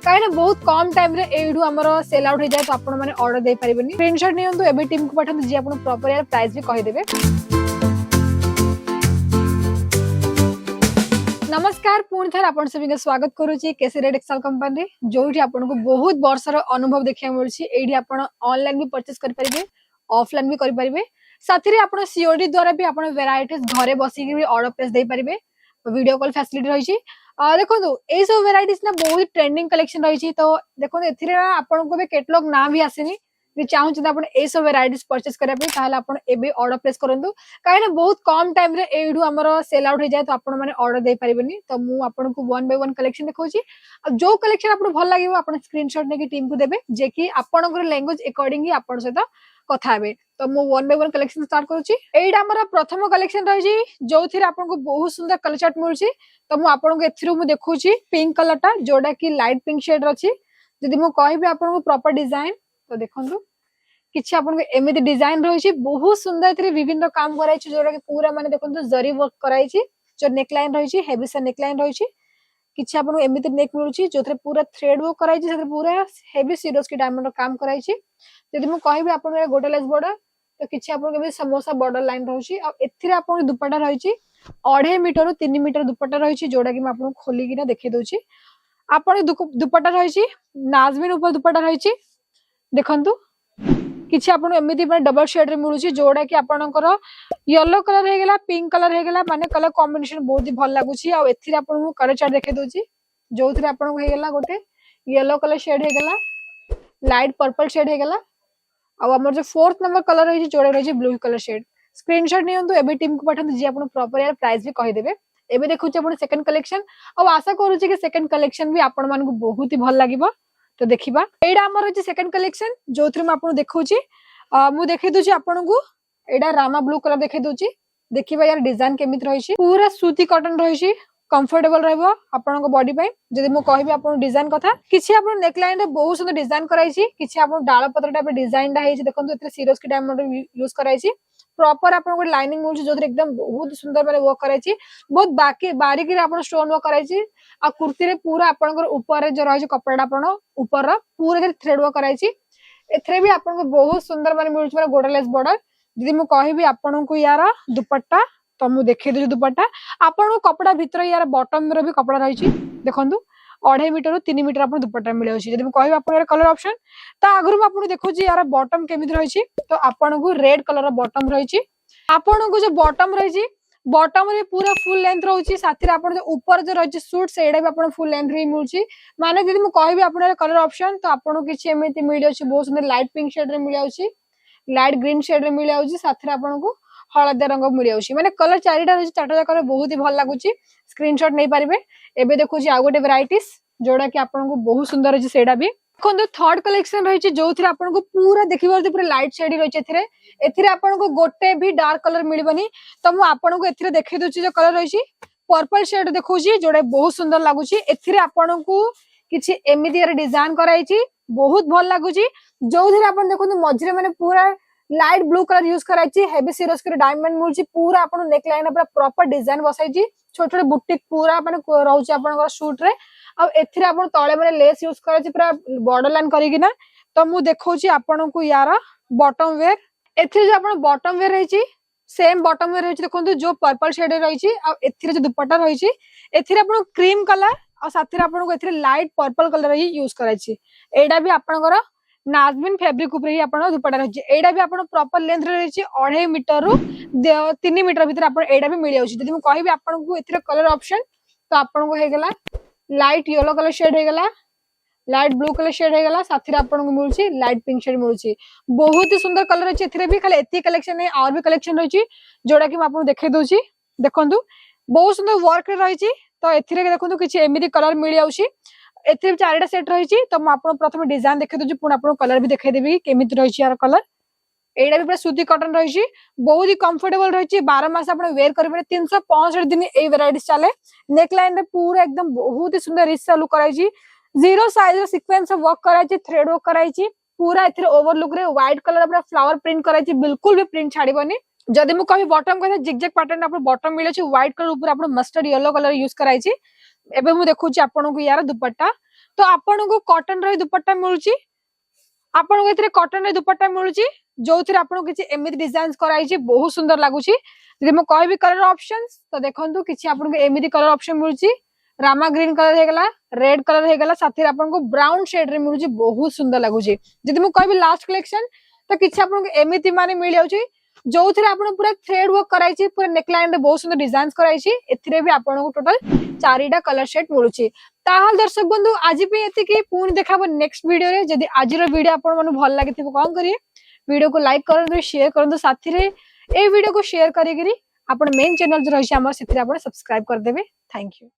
कहीं बहुत कम टाइम रे एडू हमर सेल आउट हो जाए तो आपण माने ऑर्डर दे परिबेनी स्क्रीनशॉट नियंतु एबे टीम को पठन जे आपण प्रॉपर यार प्राइस भी कहि देबे। नमस्कार पुणी थर आपण सभी के स्वागत करूची केसी रेड एक्सेल कंपनी जोठी आपण को बहुत वर्षर अनुभव देखिया मिलची एडी आपण ऑनलाइन भी परचेस कर परिबे ऑफलाइन भी कर परिबे साथी रे आपण सीओडी द्वारा भी आपण वेराइटीज घरे बसी के भी ऑर्डर प्लेस दे परिबे वीडियो कॉल फैसिलिटी रही देखो ये सब वेराइटीज ना बहुत ट्रेंडिंग कलेक्शन रही तो देखो एथिरे आपन को भी कैटलॉग ना भी आसेनी जे चाहू आपण ए सब वेराइटीज परचेस करिया पे ताहले आपण एबे ऑर्डर प्लेस करंतु काहे ना बहुत कम टाइम रे एडू हमर सेल आउट हो जाए तो आपण माने ऑर्डर दे परिबेनी तो मु आपण को वन बाय वन कलेक्शन देखौची अब जो कलेक्शन आपण भल लागिवो आपण स्क्रीनशॉट नेकी टीम को देबे जे कि आपण को लैंग्वेज अकॉर्डिंग ही आपण सहित कथा हेबे तो मु one by one collection start करूची एडा हमर प्रथम कलेक्शन रही जोथिरे आपण को बहुत सुंदर कलर चार्ट मिलुची तो मु आपण को एथिरु मु देखौची पिंक कलर टा जोडा की लाइट पिंक शेड रछि जदि मु कहबे आपण को प्रॉपर डिजाइन तो देखंतु किछि आपण को एमिति डिजाइन रहिछि बहुत सुंदर एथिरे विभिन्न काम कराइछि जोडा की पूरा माने देखंतु जरी वर्क कराइछि जो नेक लाइन रहिछि हेवी सा नेक लाइन रहिछि किछि आपण को एमिति नेक मिलुछि जोथरे पूरा थ्रेड वर्क कराइछि सेथरे पूरा हेवी सीरोज की डायमंड रो काम कराइछि जदि मु कहबे आपण गोटे लेस बॉर्डर तो किछि आपण के भी समोसा बॉर्डर लाइन रहुछि आ एथिरे आपण दुपट्टा रहिछि 2.5 मीटर रु 3 मीटर दुपट्टा रहिछि जोडा कि म आपण खोली किना देखै दोछि आपण दुपट्टा रहिछि नाजमिन ऊपर दुपट्टा रहिछि देखंतु किछि आपण एमिति माने डबल शेड रे मिलुछि जोडा कि आपणकर येलो कलर हे गेला पिंक कलर हे गेला माने कलर कॉम्बिनेशन बहुत ही भल लागुछि आ एथिरे आपण कलर चार्ट देखै दोछि जोथिरे आपण हे गेला गोटे येलो कलर शेड हे गेला लाइट पर्पल शेड हे गेला आ हमर जो फोर्थ नंबर कलर रही जोड़े रही ब्लू कलर शेड स्क्रीनशॉट नियंतु एबे टीम को पठन जे आपण प्रॉपर यार प्राइस भी कहि देबे एबे देखु छी आपण सेकंड कलेक्शन अब आशा करू छी कि सेकंड कलेक्शन भी आपण मान को बहुत ही भल लागिबो तो देखिबा एडा हमर जे सेकंड कलेक्शन जोथरे म आपण देखु छी मु देखै दउ छी आपण को एडा रामा ब्लू कलर देखै दउ छी देखिबा यार डिजाइन केमित रही छी पूरा सूती कॉटन रही छी कंफर्टेबल रहबो आपन को बॉडी पे जदि मु कहबी आपन डिजाइन कथा किछि आपन नेक लाइन रे बहुत सुंदर डिजाइन कराई छी किछि आपन डाळ पत्र टाइप डिजाइन दा हेछि देखंतु एते सीरोज की डायमंड यूज कराई छी प्रॉपर आपन को लाइनिंग मिलछि जोथरे एकदम बहुत सुंदर माने वर्क कराई छी बहुत बाकी बारीकी रे आपन स्टोन वर्क कराई छी आ कुर्ती रे पूरा आपन को ऊपर रे जो रहि छ कपड़ा आपन ऊपर रा पूरा रे थ्रेड वर्क कराई छी एथरे भी आपन को बहुत सुंदर माने मिलछि माने गोडलेस बॉर्डर जदि मु कहबी आपन को यार दुपट्टा तो मु देखै दे दुपट्टा आपन को कपड़ा भीतर यार बॉटम रे भी कपड़ा रही छी देखंतु 2.5 मीटर रु 3 मीटर आपन दुपट्टा मिलै छी जदि मु कहबी आपन कलर ऑप्शन ता आगरु म आपन देखौ छी यार बॉटम केमित रही छी तो आपन को रेड कलर रो बॉटम रही छी आपन को जो बॉटम रही छी बॉटम रे पूरा फुल लेंथ रहू छी साथी रे आपन जो ऊपर जो रही छी सूट सेडा भी आपन फुल लेंथ रे मिल छी माने जदि मु कहबी आपन कलर ऑप्शन तो आपन को किछि एमिति मिलै छी बहुत सुंदर लाइट पिंक शेड रे मिलै छी लाइट ग्रीन शेड रे मिलै छी साथी रे आपन को हलदिया रंग मिली आउछि माने कलर चारिटा रही चारटा जाकर बहुत ही भल लागुछि स्क्रीनशॉट नै पारिबे एबे देखु छी आ गोटे वेराइटीज जोडा कि आपन को बहुत सुंदर अछि सेडा भी देखो थर्ड कलेक्शन रही छी जोथिरे आपन को पूरा देखिबो पूरा लाइट शेड रही छी एथिरे आपन को गोटे भी डार्क कलर मिलबनी तो मु आपन को एथिरे देखै दोछि जो कलर रही छी पर्पल शेड देखौ छी जोडा बहुत सुंदर लागुछि एथिरे आपन को किछि एमिति डिजाइन कराई छी बहुत भल लागुछि जोथिरे आपन देखो मझरे माने पूरा लाइट ब्लू कलर यूज कराई छी हेवी सीरोज के डायमंड मिलछि पूरा आपन नेक लाइन पूरा प्रॉपर डिजाइन बसाई छी छोट छोट बुटीक पूरा माने रहउछि आपन शूट रे अब एथिरे आपन तळे माने लेस यूज कराई छी पूरा बॉर्डर लाइन करिकि ना तो मु देखौ छी आपन को यार बॉटम वेयर एथिरे जे आपन बॉटम वेयर रही छी सेम बॉटम वेयर रही छी देखंतु जो पर्पल शेड रही छी आ एथिरे जे दुपट्टा रही छी एथिरे आपन क्रीम कलर आ साथीरे आपन को एथिरे लाइट पर्पल कलर ही यूज कराई छी एडा भी आपनकर नाजमिन फैब्रिक ऊपर ही आपन दुपट्टा रही एडा भी आपन प्रॉपर लेंथ रे रही 2.5 मीटर रु 3 मीटर भीतर आपन एडा भी मिली आउछि जदि मु कहबी आपन को एथिरे कलर ऑप्शन तो आपन को हे गेला लाइट येलो कलर शेड हे गेला लाइट ब्लू कलर शेड हे गेला साथी रे आपन को मिलछि लाइट पिंक शेड मिलछि बहुत ही सुंदर कलर अछि एथिरे भी खाली एती कलेक्शन नै और भी कलेक्शन रही जोडा कि म आपन देखै दोछि देखंतु बहुत सुंदर वर्क रही तो एथिरे देखंतु किछि एमिति कलर मिली आउछि एथिरे चारटा सेट रही तो म आपन प्रथम डिजाइन देखै दोछि पुन आपन कलर भी देखै देबी केमिति रही यार कलर एडा भी पूरा सूती कॉटन रही बहुत ही कंफर्टेबल रही 12 मास आपन वेयर करबे 365 दिन ए वेराइटीज चले नेक लाइन रे पूरा एकदम बहुत ही सुंदर रिच लुक कराई जीरो साइज रे सीक्वेंस वर्क कराई थ्रेड वर्क कराई पूरा एथिरे ओवरलुक रे व्हाइट कलर पूरा फ्लावर प्रिंट कराई बिल्कुल भी प्रिंट छाड़ीबनी जदि मु कहि बॉटम कहि जिगजैग पैटर्न आपन बॉटम मिले छी व्हाइट कलर ऊपर आपन मस्टर्ड येलो कलर यूज कराई छी एबे मु देखु छी आपन को यार दुपट्टा तो आपनको कॉटन रे दुपट्टा मिलुची आपनको एथिरे कॉटन रे दुपट्टा मिलुची जो थिरे आपनको किछि एमिति डिजाइन कराई छी बहुत सुंदर लागुची जे म कहबी कलर ऑप्शंस तो देखंतु किछि आपनको एमिति कलर ऑप्शन मिलुची रामा ग्रीन कलर हे गला रेड कलर हे गला साथी आपनको ब्राउन शेड रे मिलुची बहुत सुंदर लागुची जदि म कहबी लास्ट कलेक्शन तो किछि आपनको एमिति माने मिल जाउची जो थिरे आपन पूरा थ्रेड वर्क कराई छी पूरा नेकलाइन रे बहुत सुंदर डिजाइन कराई छी एथिरे भी आपनको टोटल चारिटा कलर शेड मिलुची ताहाल दर्शक बंधु आज भी एति की पुनी देखाबो नेक्स्ट वीडियो रे जदि आजिरो वीडियो आपन मन भल लागिथिबो कोन करिए वीडियो को लाइक करंतु शेयर करंतु साथी रे ए वीडियो को शेयर करिगिरी आपण मेन चैनल जो रही हमर सेथिरे आपण सब्सक्राइब कर देबे थैंक यू।